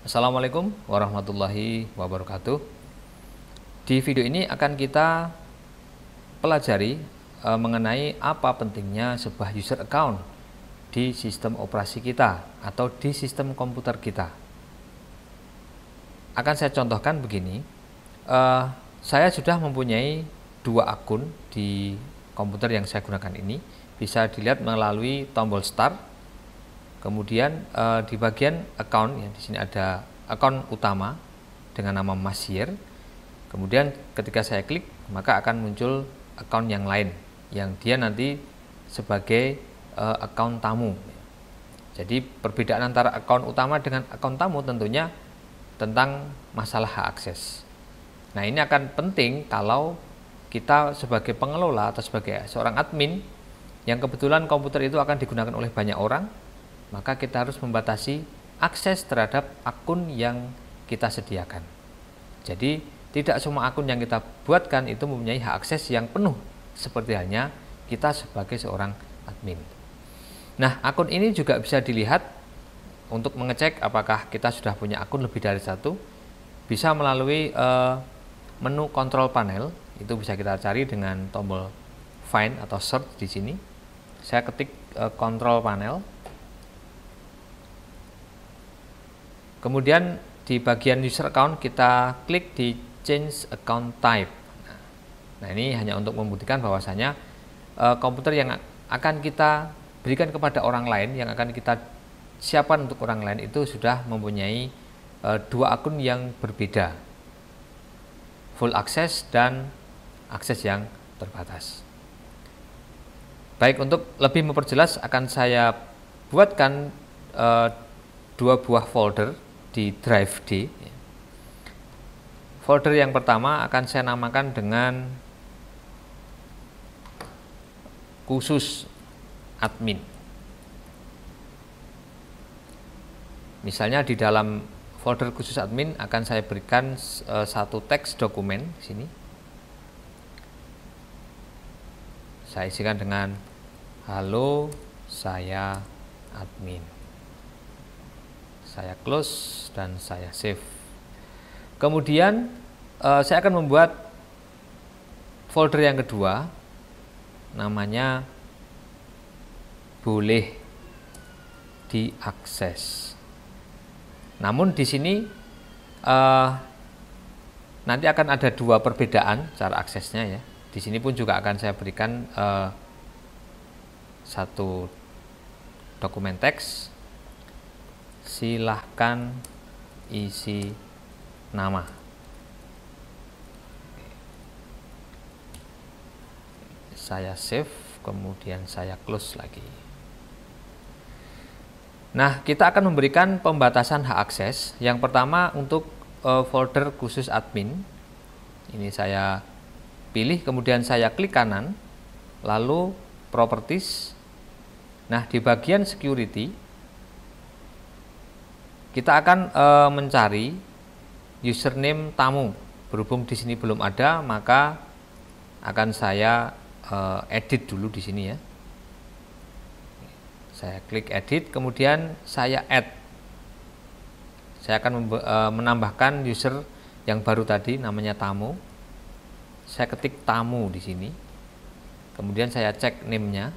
Assalamualaikum warahmatullahi wabarakatuh. Di video ini akan kita pelajari mengenai apa pentingnya sebuah user account di sistem operasi kita atau di sistem komputer kita. Akan saya contohkan begini, saya sudah mempunyai dua akun di komputer yang saya gunakan ini. Bisa dilihat melalui tombol start. Kemudian di bagian account, ya, di sini ada akun utama dengan nama Masir. Kemudian ketika saya klik, maka akan muncul akun yang lain yang dia nanti sebagai akun tamu. Jadi perbedaan antara akun utama dengan akun tamu tentunya tentang masalah hak akses. Nah, ini akan penting kalau kita sebagai pengelola atau sebagai seorang admin yang kebetulan komputer itu akan digunakan oleh banyak orang, maka kita harus membatasi akses terhadap akun yang kita sediakan. Jadi tidak semua akun yang kita buatkan itu mempunyai hak akses yang penuh, seperti halnya kita sebagai seorang admin. Nah, akun ini juga bisa dilihat untuk mengecek apakah kita sudah punya akun lebih dari satu, bisa melalui menu control panel. Itu bisa kita cari dengan tombol find atau search di sini. Saya ketik control panel. Kemudian di bagian user account kita klik di change account type. Nah, ini hanya untuk membuktikan bahwasanya komputer yang akan kita berikan kepada orang lain, yang akan kita siapkan untuk orang lain itu sudah mempunyai dua akun yang berbeda, full access dan akses yang terbatas. Baik, untuk lebih memperjelas akan saya buatkan dua buah folder di drive D. Folder yang pertama akan saya namakan dengan khusus admin. Misalnya di dalam folder khusus admin akan saya berikan satu teks dokumen di sini. Saya isikan dengan halo, saya admin. Saya close dan saya save. Kemudian saya akan membuat folder yang kedua, namanya boleh diakses. Namun di sini nanti akan ada dua perbedaan cara aksesnya, ya. Di sini pun juga akan saya berikan satu dokumen teks. Silahkan isi nama. Saya save, kemudian saya close lagi. Nah, kita akan memberikan pembatasan hak akses. Yang pertama untuk folder khusus admin. Ini saya pilih, kemudian saya klik kanan, lalu properties. Nah, di bagian security kita akan mencari username tamu. Berhubung di sini belum ada, maka akan saya edit dulu di sini, ya. Saya klik edit, kemudian saya add. Saya akan menambahkan user yang baru tadi, namanya tamu. Saya ketik tamu di sini. Kemudian saya cek name-nya.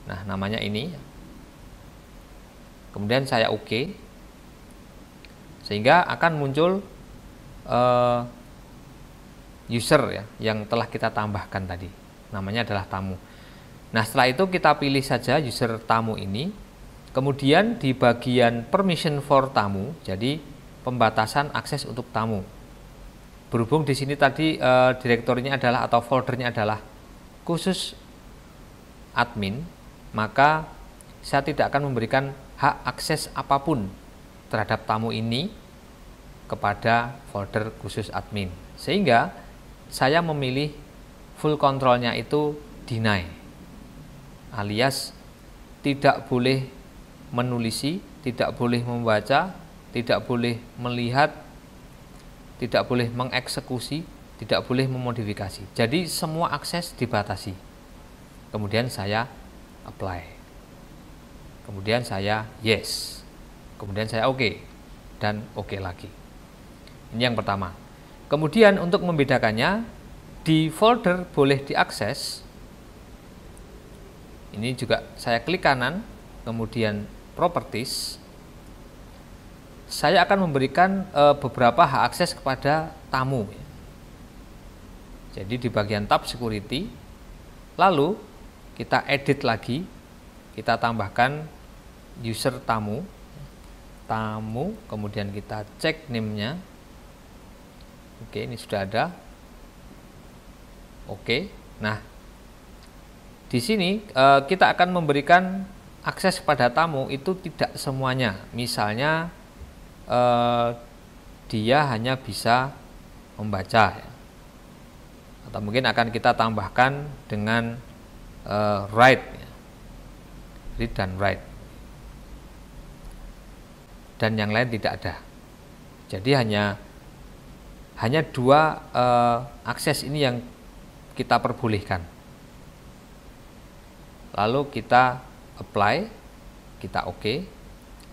Nah, namanya ini. Kemudian saya OK, sehingga akan muncul user, ya, yang telah kita tambahkan tadi, namanya adalah tamu. Nah, setelah itu kita pilih saja user tamu ini. Kemudian di bagian permission for tamu, jadi pembatasan akses untuk tamu. Berhubung di sini tadi direktorinya adalah atau foldernya adalah khusus admin, maka saya tidak akan memberikan hak akses apapun terhadap tamu ini kepada folder khusus admin, sehingga saya memilih full controlnya itu deny, alias tidak boleh menulisi, tidak boleh membaca, tidak boleh melihat, tidak boleh mengeksekusi, tidak boleh memodifikasi. Jadi semua akses dibatasi. Kemudian saya apply. Kemudian saya yes. Kemudian saya oke. dan oke lagi. Ini yang pertama. Kemudian untuk membedakannya, di folder boleh diakses. Ini juga saya klik kanan, kemudian properties. Saya akan memberikan beberapa hak akses kepada tamu. Jadi di bagian tab security, lalu kita edit lagi, kita tambahkan user tamu, kemudian kita cek name-nya. Oke, ini sudah ada. Oke, nah di sini kita akan memberikan akses kepada tamu itu tidak semuanya. Misalnya dia hanya bisa membaca, ya. Atau mungkin akan kita tambahkan dengan write, ya. Read dan write, dan yang lain tidak ada. Jadi hanya dua akses ini yang kita perbolehkan. Lalu kita apply, kita oke,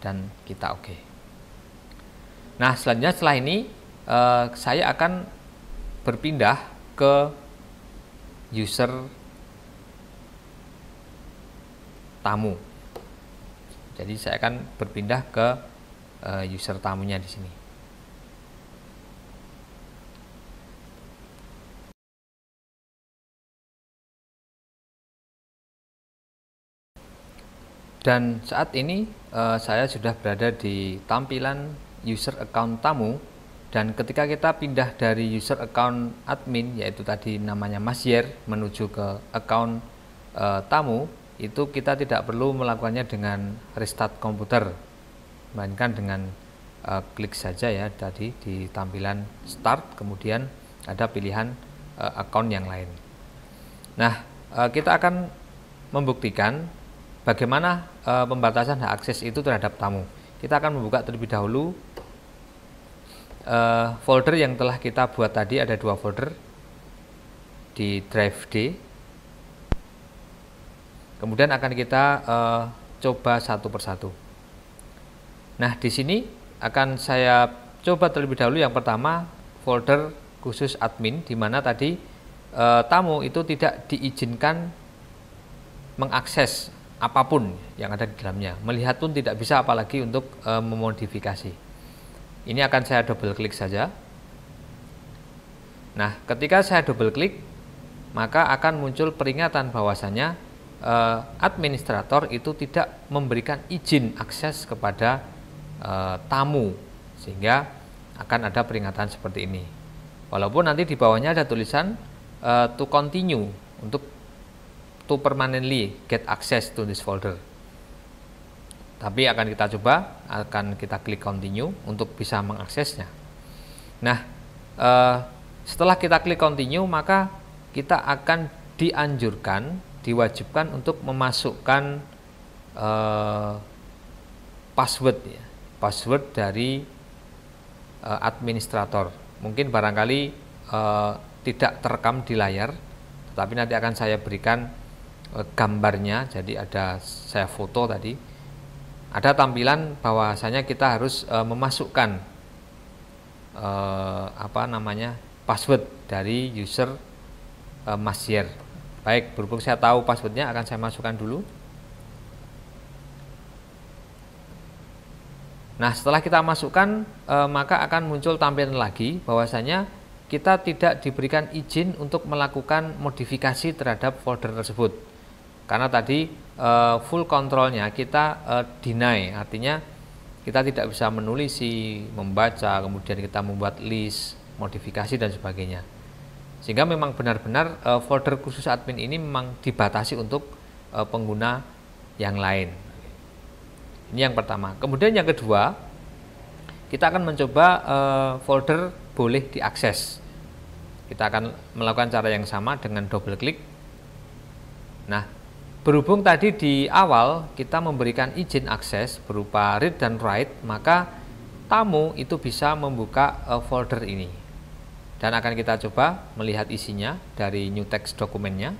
dan kita oke. Nah, selanjutnya setelah ini saya akan berpindah ke user tamu. Jadi saya akan berpindah ke user tamunya di sini. Dan saat ini saya sudah berada di tampilan user account tamu, dan ketika kita pindah dari user account admin, yaitu tadi namanya Masyer, menuju ke account tamu, itu kita tidak perlu melakukannya dengan restart komputer, melainkan dengan klik saja ya tadi di tampilan start, kemudian ada pilihan account yang lain. Nah, kita akan membuktikan bagaimana pembatasan hak akses itu terhadap tamu. Kita akan membuka terlebih dahulu folder yang telah kita buat tadi. Ada dua folder di drive D. Kemudian akan kita coba satu persatu. Nah, di sini akan saya coba terlebih dahulu yang pertama folder khusus admin, di mana tadi tamu itu tidak diizinkan mengakses apapun yang ada di dalamnya, melihat pun tidak bisa, apalagi untuk memodifikasi. Ini akan saya double klik saja. Nah, ketika saya double klik, maka akan muncul peringatan bahwasanya administrator itu tidak memberikan izin akses kepada tamu, sehingga akan ada peringatan seperti ini. Walaupun nanti di bawahnya ada tulisan to continue, untuk to permanently get access to this folder. Tapi akan kita coba, akan kita klik continue untuk bisa mengaksesnya. Nah, setelah kita klik continue, maka kita akan dianjurkan, diwajibkan untuk memasukkan password, ya, password dari administrator. Mungkin barangkali tidak terekam di layar, tetapi nanti akan saya berikan gambarnya. Jadi ada saya foto tadi, ada tampilan bahwasanya kita harus memasukkan password dari user Masyer. Baik, berhubung saya tahu passwordnya, akan saya masukkan dulu. Nah, setelah kita masukkan, maka akan muncul tampilan lagi bahwasanya kita tidak diberikan izin untuk melakukan modifikasi terhadap folder tersebut. Karena tadi full kontrolnya kita deny, artinya kita tidak bisa menulis, membaca, kemudian kita membuat list, modifikasi dan sebagainya. Sehingga memang benar-benar folder khusus admin ini memang dibatasi untuk pengguna yang lain. Ini yang pertama. Kemudian yang kedua, kita akan mencoba folder boleh diakses. Kita akan melakukan cara yang sama dengan double klik. Nah, berhubung tadi di awal kita memberikan izin akses berupa read dan write, maka tamu itu bisa membuka folder ini. Dan akan kita coba melihat isinya dari new text dokumennya.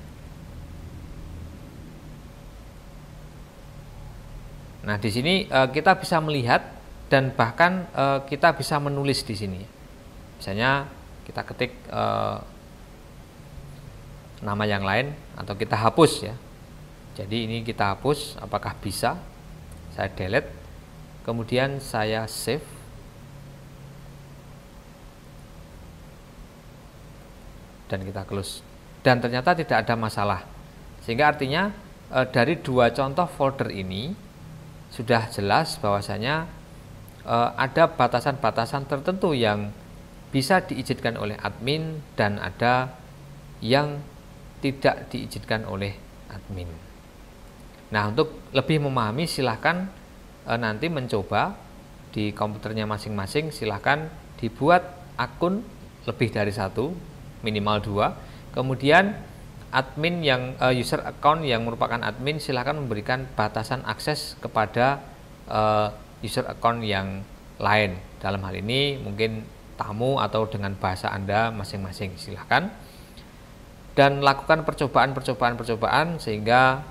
Nah, di sini kita bisa melihat dan bahkan kita bisa menulis di sini. Misalnya kita ketik nama yang lain atau kita hapus ya. Jadi ini kita hapus, apakah bisa? Saya delete, kemudian saya save. Dan kita close. Dan ternyata tidak ada masalah. Sehingga artinya dari dua contoh folder ini sudah jelas bahwasanya ada batasan-batasan tertentu yang bisa diizinkan oleh admin dan ada yang tidak diizinkan oleh admin. Nah, untuk lebih memahami silahkan nanti mencoba di komputernya masing-masing, silahkan dibuat akun lebih dari satu, minimal 2. Kemudian admin yang user account yang merupakan admin silahkan memberikan batasan akses kepada user account yang lain. Dalam hal ini mungkin tamu atau dengan bahasa Anda masing-masing, silahkan. Dan lakukan percobaan sehingga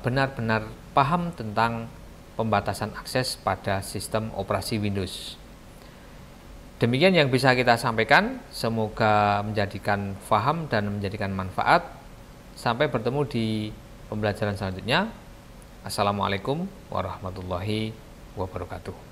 benar-benar paham tentang pembatasan akses pada sistem operasi Windows. Demikian yang bisa kita sampaikan, semoga menjadikan paham dan menjadikan manfaat. Sampai bertemu di pembelajaran selanjutnya. Assalamualaikum warahmatullahi wabarakatuh.